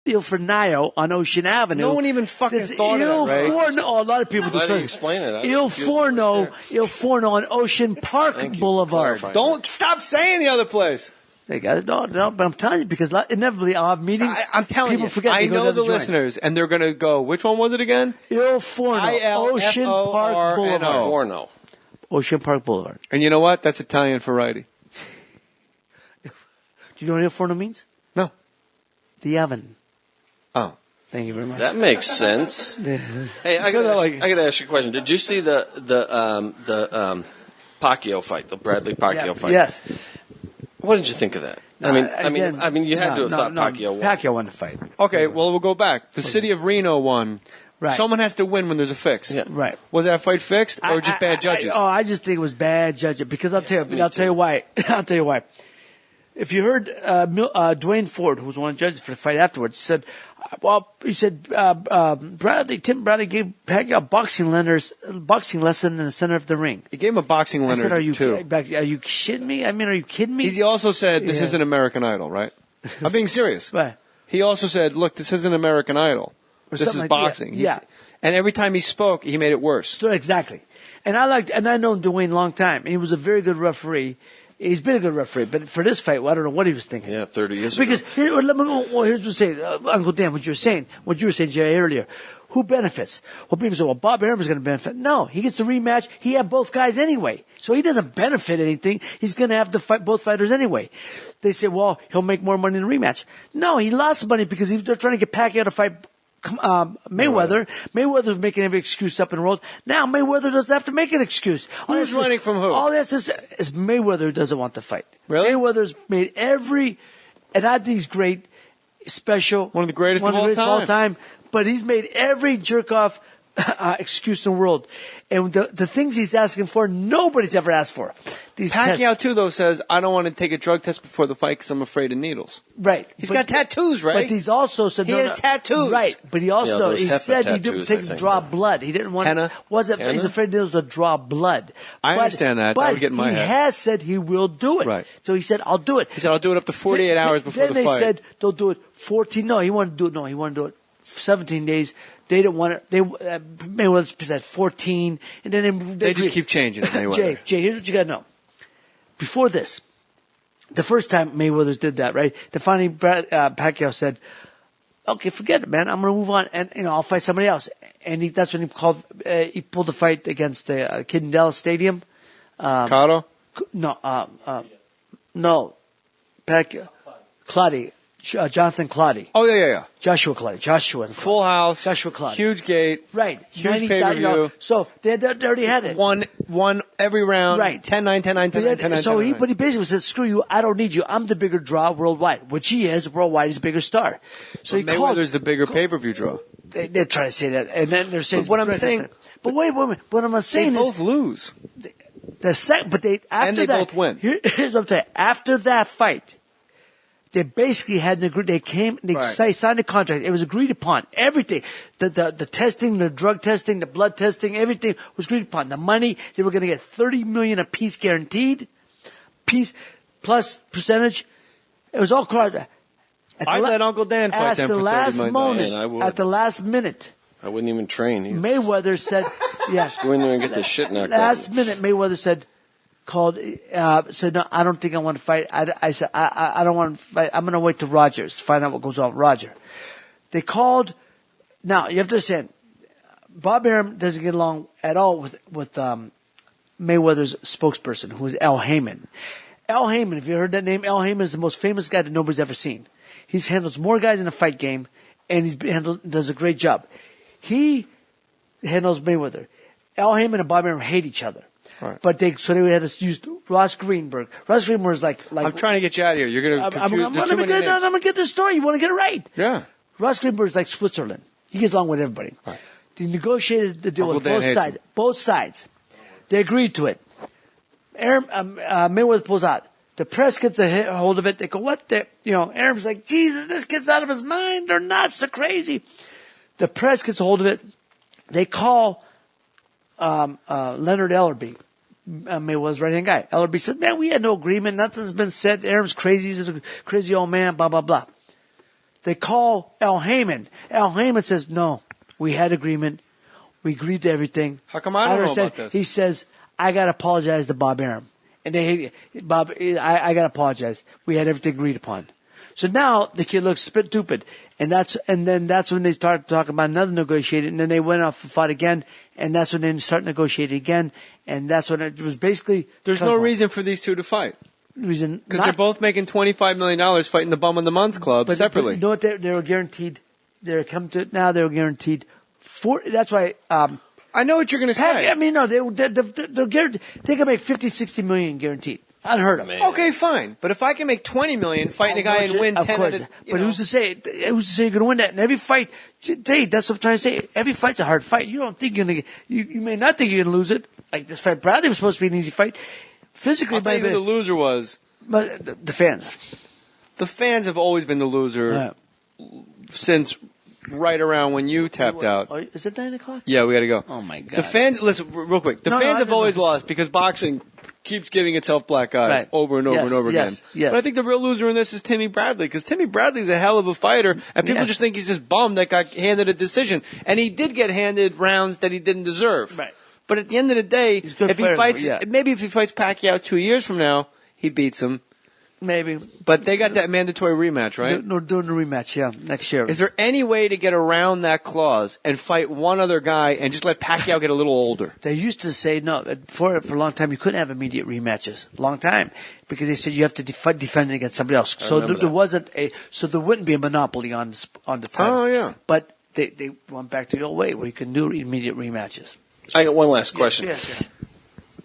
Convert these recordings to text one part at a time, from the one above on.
Il Forno on Ocean Avenue. No one even fucking thought of that, right? A lot of people do. Why did you explain it? Il Forno on Ocean Park Boulevard. Don't stop saying the other place. Hey guys, no, but I'm telling you because inevitably I'll have meetings. I'm telling people you, forget. I know the listeners, and they're going to go, which one was it again? Il Forno, Ocean Park Boulevard. Forno. Ocean Park Boulevard. And you know what? That's Italian for righty. Do you know what Il Forno means? No. The oven. Oh. Thank you very much. That makes sense. Hey, I got to ask you a question. Did you see the Pacquiao fight, the Bradley Pacquiao fight? Yes. What did you think of that? No, I mean, you had to have thought Pacquiao won. Pacquiao won the fight. Okay, well, we'll go back. The city of Reno won. Right. Someone has to win when there's a fix. Yeah. Right. Was that fight fixed or just bad judges? I just think it was bad judging because I'll tell you why. I'll tell you why. If you heard Dwayne Ford, who was one of the judges for the fight afterwards, said, Tim Bradley gave Pacquiao a boxing lesson in the center of the ring. He gave him a boxing lesson, I said, are you kidding me? I mean, are you kidding me? He also said, this isn't American Idol, right? I'm being serious. Right. He also said, look, this isn't American Idol. This is boxing. Yeah. And every time he spoke, he made it worse. So, exactly. And I know Dwayne a long time. And he was a very good referee. He's been a good referee, but for this fight, well, I don't know what he was thinking. Yeah, 30 years because ago. Here's what I'm saying, Uncle Dan, what you were saying, Jay, earlier. Who benefits? Well, people say, well, Bob Arum is going to benefit. No, he gets the rematch. He had both guys anyway. So he doesn't benefit anything. He's going to have to fight both fighters anyway. They say, well, he'll make more money in the rematch. No, he lost money because they're trying to get Pacquiao to fight Mayweather. Mayweather's making every excuse up in the world. Now Mayweather doesn't have to make an excuse. Who's running from who? All this is Mayweather doesn't want to fight. Really? Mayweather's made and I think he's great, special. One of the greatest of all time. But he's made every jerk-off excuse in the world. And the things he's asking for, nobody's ever asked for. Pacquiao, too, though, says, I don't want to take a drug test before the fight because I'm afraid of needles. Right. He's got tattoos, right? But he's also said... He has tattoos. Right. But he also... he said he tattoos, didn't draw blood. He didn't want... Henna? He's afraid needles to draw blood. I understand that. That would get in my head. He has said he will do it. Right. So he said, I'll do it. He said, I'll do it up to 48 hours before the fight. Then they said, they'll do it 14... No, he wanted to do it... No, he wanted to do it 17 days... They didn't want it. Mayweather said 14, and then they just keep changing it. Mayweather. Jay, here's what you got to know. Before this, the first time Mayweather did that, right? Then finally, Pacquiao said, "Okay, forget it, man. I'm going to move on, and I'll fight somebody else." And that's when he pulled the fight against the kid in Dallas Stadium. Cotto? No, Pacquiao, Clottey. Jonathan Clottey. Oh, yeah. Joshua Clottey. Full house. Joshua Clottey. Huge gate. Right. Huge pay-per-view. So they already had it. Won every round. Right. 10-9, 10-9, 10-9, 10-9. So he basically said, screw you, I don't need you. I'm the bigger draw worldwide. Which he is. Worldwide, he's a bigger star. So Mayweather's the bigger pay-per-view draw. They're trying to say that. And then they're saying... But what I'm saying... But wait a minute. What I'm saying is... They both lose. And they both win. Here's what I'm saying. After that fight... They basically had an agreement. They signed a contract. It was agreed upon. Everything. The testing, the drug testing, the blood testing, everything was agreed upon. The money, they were going to get $30 million apiece guaranteed. Piece plus percentage. It was all clear. I'd let Uncle Dan fight them for $30 million. At the last minute. I wouldn't even train. Mayweather said, Just go in there and get the shit knocked out. Last minute, Mayweather said, no, I don't think I want to fight. I said, I don't want to fight. I'm going to wait till Rogers to find out what goes on with Roger. They called. Now, you have to understand, Bob Arum doesn't get along at all with Mayweather's spokesperson, who is Al Heyman. Al Heyman, if you heard that name, Al Heyman is the most famous guy that nobody's ever seen. He handles more guys in a fight game, and does a great job. He handles Mayweather. Al Heyman and Bob Arum hate each other. Right. But they had to use Ross Greenberg. Ross Greenberg is like I'm trying to get you out of here. You're going to confuse. I'm going to get the story. You want to get it right. Yeah. Ross Greenberg is like Switzerland. He gets along with everybody. Right. They negotiated the deal Uncle with Dan both sides. Both sides. They agreed to it. Mayweather pulls out. The press gets a hold of it. They go, what the? Arum's like, Jesus, this kid's out of his mind. They're nuts. They're crazy. The press gets a hold of it. They call Leonard Ellerby. Mayweather's right-hand guy. Ellerby said, man, we had no agreement. Nothing's been said. Arum's crazy. He's a crazy old man, blah, blah, blah. They call Al Heyman. Al Heyman says, no, we had agreement. We agreed to everything. How come I don't know about this? He says, I got to apologize to Bob Arum. And Bob, I got to apologize. We had everything agreed upon. So now the kid looks stupid. And then that's when they start talking about another negotiating. And then they went off and fought again. And that's when they start negotiating again. And that's when it was basically. There's no reason for these two to fight. Because they're both making $25 million fighting the Bum of the Month Club separately. But you know what? They were guaranteed. They're guaranteed. That's why. I know what you're going to say. I mean, no, they're guaranteed. They can make 50, 60 million guaranteed. Unheard of. Okay, fine. But if I can make $20 million fighting a guy and win 10, but who's to say? Who's to say you're going to win that? And every fight, Dave, that's what I'm trying to say. Every fight's a hard fight. You don't think you're going to. You may not think you're going to lose it. Like this fight, Bradley was supposed to be an easy fight. Physically, I'll tell you who the loser was. But the fans. The fans have always been the loser since right around when you tapped out. Is it 9 o'clock? Yeah, we got to go. Oh my God! The fans, listen real quick. The fans have always lost because boxing keeps giving itself black eyes over and over and over again. Yes. But I think the real loser in this is Timmy Bradley because Timmy Bradley's a hell of a fighter, and people just think he's this bum that got handed a decision, and he did get handed rounds that he didn't deserve. Right. But at the end of the day, if he fights, maybe if he fights Pacquiao 2 years from now, he beats him. Maybe. But they got that mandatory rematch, right? No, doing the rematch, next year. Is there any way to get around that clause and fight one other guy and just let Pacquiao get a little older? They used to say, no, for a long time, you couldn't have immediate rematches. Long time. Because they said you have to defend against somebody else. So there wasn't so there wouldn't be a monopoly on the time. Oh, yeah. But they went back to the old way where you can do immediate rematches. I got one last question. Yes.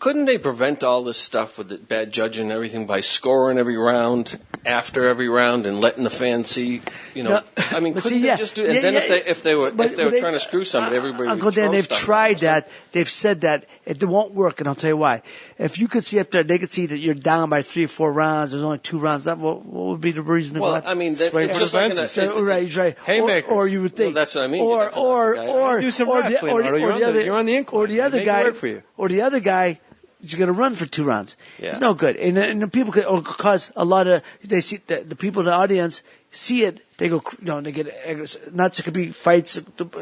Couldn't they prevent all this stuff with the bad judging and everything by scoring every round after every round and letting the fans see? No, I mean, couldn't they just do it? And then if they were trying to screw somebody, everybody would Uncle Dan, they've tried that. They've said that it won't work, and I'll tell you why. If you could see up there, they could see that you're down by 3 or 4 rounds. There's only 2 rounds. What would be the reason to go out? I mean, it's just like right. Haymakers. Or you would think. Well, that's what I mean. Or do some rap, you're on the incline. Or the other guy. Work for you. Or the other guy. You're going to run for 2 rounds. Yeah. It's no good. And the people cause a lot of, they see the people in the audience see it. They go, they get nuts. It could be fights,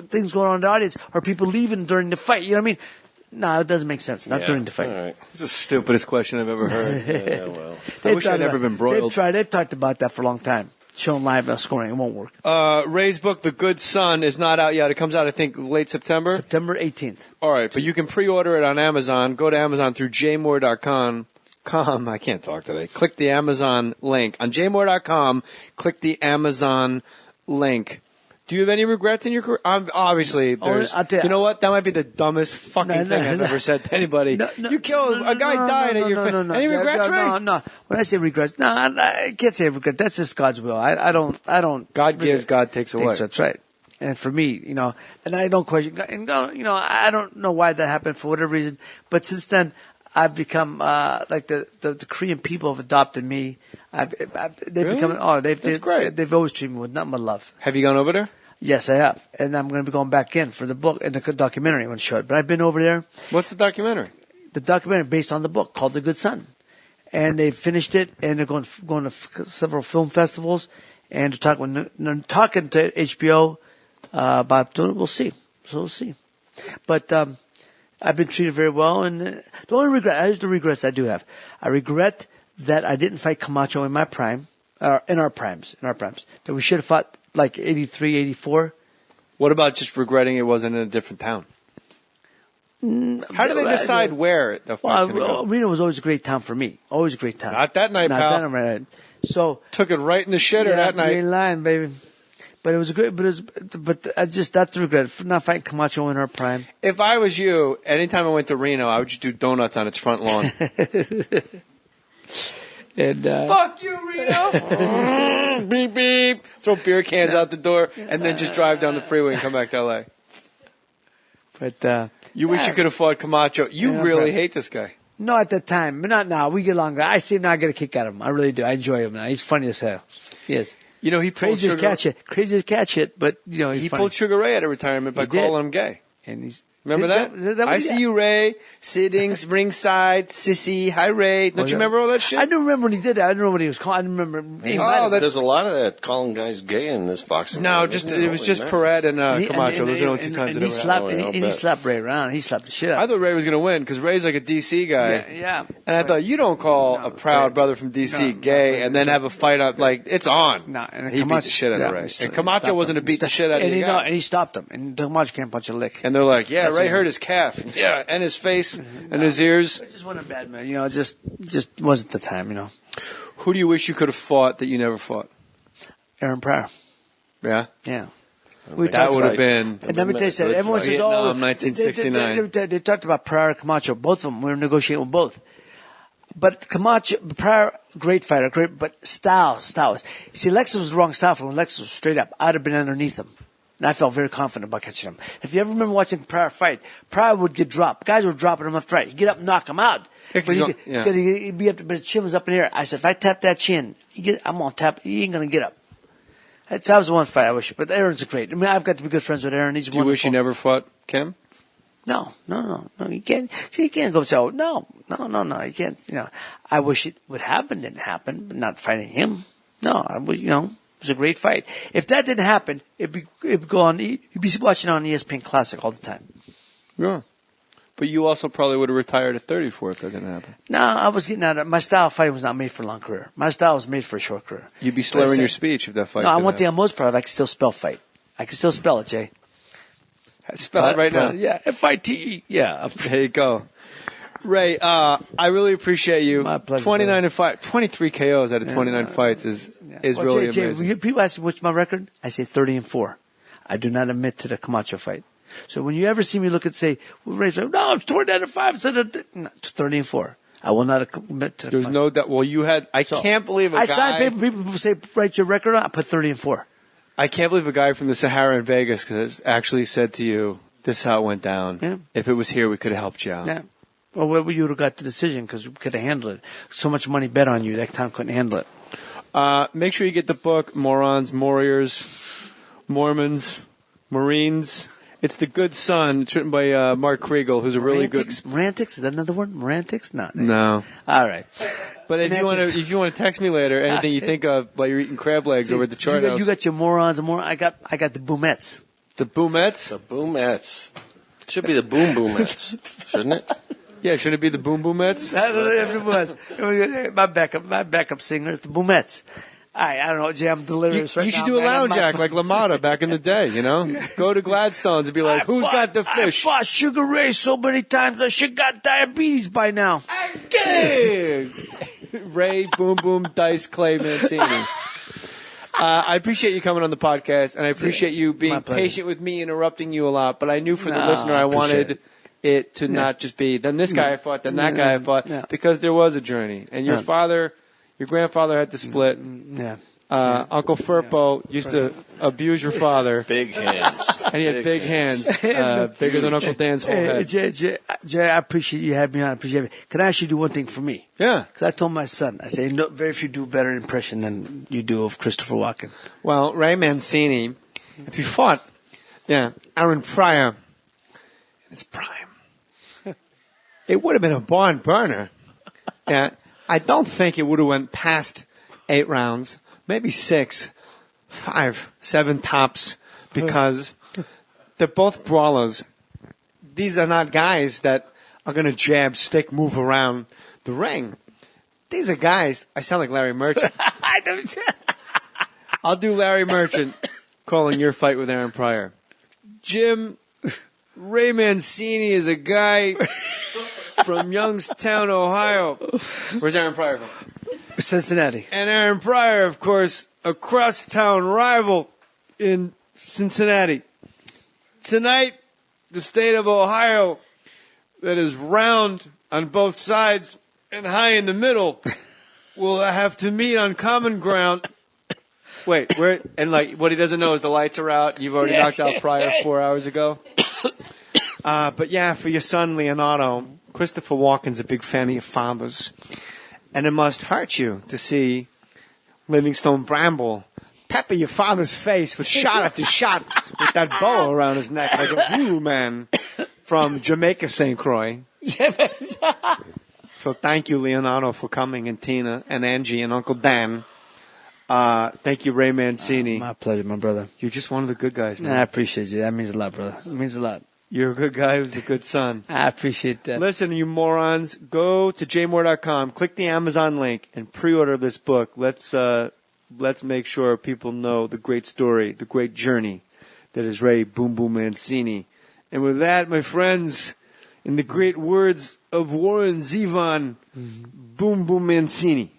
things going on in the audience, or people leaving during the fight. You know what I mean? No, it doesn't make sense. Not during the fight. All right. It's the stupidest question I've ever heard. Well. I wish I'd never been broiled. They've talked about that for a long time. Showing live scoring. It won't work. Ray's book, The Good Son, is not out yet. It comes out, I think, late September. September 18th. All right, but you can pre-order it on Amazon. Go to Amazon through jmoore.com. I can't talk today. Click the Amazon link. On jmoore.com, click the Amazon link. Do you have any regrets in your career? Obviously, there's. You know what? That might be the dumbest fucking thing I've ever said to anybody. You killed a guy, died at your. Any regrets, Ray? No. When I say regrets, I can't say regret. That's just God's will. I don't. God gives, God takes away. That's right. And for me, and I don't question. And I don't know why that happened for whatever reason. But since then, I've become like the Korean people have adopted me. They've become. That's great. They've always treated me with nothing but love. Have you gone over there? Yes, I have. And I'm going to be going back in for the book and the documentary when short. But I've been over there. What's the documentary? The documentary based on the book called The Good Son. And they finished it, and they're going to several film festivals. And they're talking to HBO about doing it. We'll see. So we'll see. But I've been treated very well. And the only regret, here's the regrets I do have. I regret that I didn't fight Camacho in my prime, in our primes. That we should have fought like 83, 84. What about just regretting it wasn't in a different town? How do they decide where the fight's going to go? Reno was always a great town for me. Always a great town. Not that night, pal. That night. So took it right in the shitter that night. Green line, baby. But it was a great. But that's the regret for not fighting Camacho in our prime. If I was you, anytime I went to Reno, I would just do donuts on its front lawn. And, fuck you, Reno! Beep, beep. Throw beer cans out the door, and then just drive down the freeway and come back to L.A. But you wish you could have fought Camacho. You really hate this guy. No, at that time, but not now. We get along. I see him now. I get a kick out of him. I really do. I enjoy him now. He's funny as hell. Yes. He pulled crazy as catch it, but he pulled Sugar Ray out of retirement by calling him gay. And he's Remember that? I see you, Ray. Sitting ringside, sissy. Hi, Ray. Don't you remember all that shit? I don't remember when he did that. I don't know what he was called. I don't remember. There's a lot of that calling guys gay in this boxing. No, ring, it was just Perret and Camacho. Those are the only two times it ever happened. And he slapped Ray around. He slapped the shit out. I thought Ray was going to win because Ray's like a DC guy. Yeah. And I thought, you don't call a proud brother from DC gay and then have a fight out, like, it's on. No, and he beat the shit out of Ray. And Camacho wasn't to beat the shit out of the guy. And he stopped him. And Camacho can't punch a lick. And they're like, yeah, Ray hurt his calf. Yeah, and his face and his ears. It just wasn't a bad man. It just wasn't the time, Who do you wish you could have fought that you never fought? Aaron Pryor. Yeah? Yeah. That would have been. And let me tell you something. Everyone says, Vietnam, 1969. They talked about Pryor and Camacho. Both of them. We were negotiating with both. But Pryor, great fighter, but style. See, Lexus was the wrong style for him. Lexus was straight up. I'd have been underneath him. And I felt very confident about catching him. If you ever remember watching Pryor fight, Pryor would get dropped. Guys were dropping him left, right. He'd get up and knock him out. But he'd be up, but his chin was up in the air. I said, if I tap that chin, I'm going to tap. He ain't going to get up. That was the one fight I wish. But Aaron's great. I mean, I've got to be good friends with Aaron. He's wonderful. Do you wish you never fought Kim? No. You can't. See, you can't go say, oh, no. You can't. I wish it would happen. Didn't happen, but not fighting him. No, I was. It was a great fight. If that didn't happen, it'd go on. You'd be watching on ESPN Classic all the time. Yeah. But you also probably would have retired at 34 if that didn't happen. No, I was getting out of my style of fighting was not made for a long career. My style was made for a short career. You'd be slurring your speech if that fight. No, one thing I'm most proud of, I can still spell fight. I can still spell it, Jay. Spell it right now. Yeah, FITE. Yeah. There you go. Ray, I really appreciate you. My pleasure. 29 and 5, 23 KOs out of 29 fights is really amazing. Jay, people ask me what's my record, I say 30-4. I do not admit to the Camacho fight. So when you ever see me look and say, well, Ray, no, it's 29-5 instead of 30-4. I will not admit to. There's no doubt. Well, you had. I can't believe a guy. I signed paper. People say, write your record on. I put 30-4. I can't believe a guy from the Sahara in Vegas actually said to you, "This is how it went down. Yeah. If it was here, we could have helped you out." Yeah. Well, you would have got the decision because we could have handled it. So much money bet on you that time couldn't handle it. Make sure you get the book, Morons, Warriors, Mormons, Marines. It's The Good Son. It's written by Mark Kriegel, who's a really good. Morantics? Is that another word? Morantics? No. All right. But if you want to text me later, anything you think of while you're eating crab legs over at the chart house. You got your morons and more. I got the boomettes. The boomettes? The boomettes. Should be the boom boomettes, shouldn't it? Yeah, should it be the boom boomettes? My backup singer is the boomettes. I don't know, Jay, I'm delirious right now. You should do a lounge act like LaMotta back in the day, Go to Gladstone's and be like, who's got the fish? I fought Sugar Ray so many times I should got diabetes by now. Ray, Boom Boom, Dice, Clay, Mancini. I appreciate you coming on the podcast, and I appreciate you being patient with me, interrupting you a lot. But I knew for the listener I wanted it to not just be, then this guy I fought, then that guy I fought, because there was a journey. And your grandfather had to split. Uncle Firpo used to abuse your father. Big hands. And he had big hands, bigger than Uncle Dan's whole head. Jay, I appreciate you having me on. I appreciate it. Can I actually do one thing for me? Yeah. Because I told my son, I say, no, very few do a better impression than you do of Christopher Walken. Well, Ray Mancini, if you fought, Aaron Pryor in his prime, it would have been a barn burner. Yeah. I don't think it would have went past 8 rounds, maybe 6, 5, 7 tops, because they're both brawlers. These are not guys that are going to jab, stick, move around the ring. These are guys. I sound like Larry Merchant. I'll do Larry Merchant calling your fight with Aaron Pryor. Jim, Ray Mancini is a guy from Youngstown, Ohio. Where's Aaron Pryor from? Cincinnati. And Aaron Pryor, of course, a crosstown rival in Cincinnati. Tonight, the state of Ohio that is round on both sides and high in the middle will have to meet on common ground. Wait, what he doesn't know is the lights are out. You've already knocked out Pryor 4 hours ago. But for your son, Leonardo, Christopher Walken's a big fan of your father's. And it must hurt you to see Livingstone Bramble pepper your father's face with shot after shot with that bow around his neck like a voodoo man from Jamaica St. Croix. So thank you, Leonardo, for coming, and Tina, and Angie, and Uncle Dan. Thank you, Ray Mancini. My pleasure, my brother. You're just one of the good guys, man. I appreciate you. That means a lot, brother. It means a lot. You're a good guy who's a good son. I appreciate that. Listen, you morons, go to jmoore.com, click the Amazon link, and pre-order this book. Let's make sure people know the great story, the great journey that is Ray Boom Boom Mancini. And with that, my friends, in the great words of Warren Zevon, Boom Boom Mancini.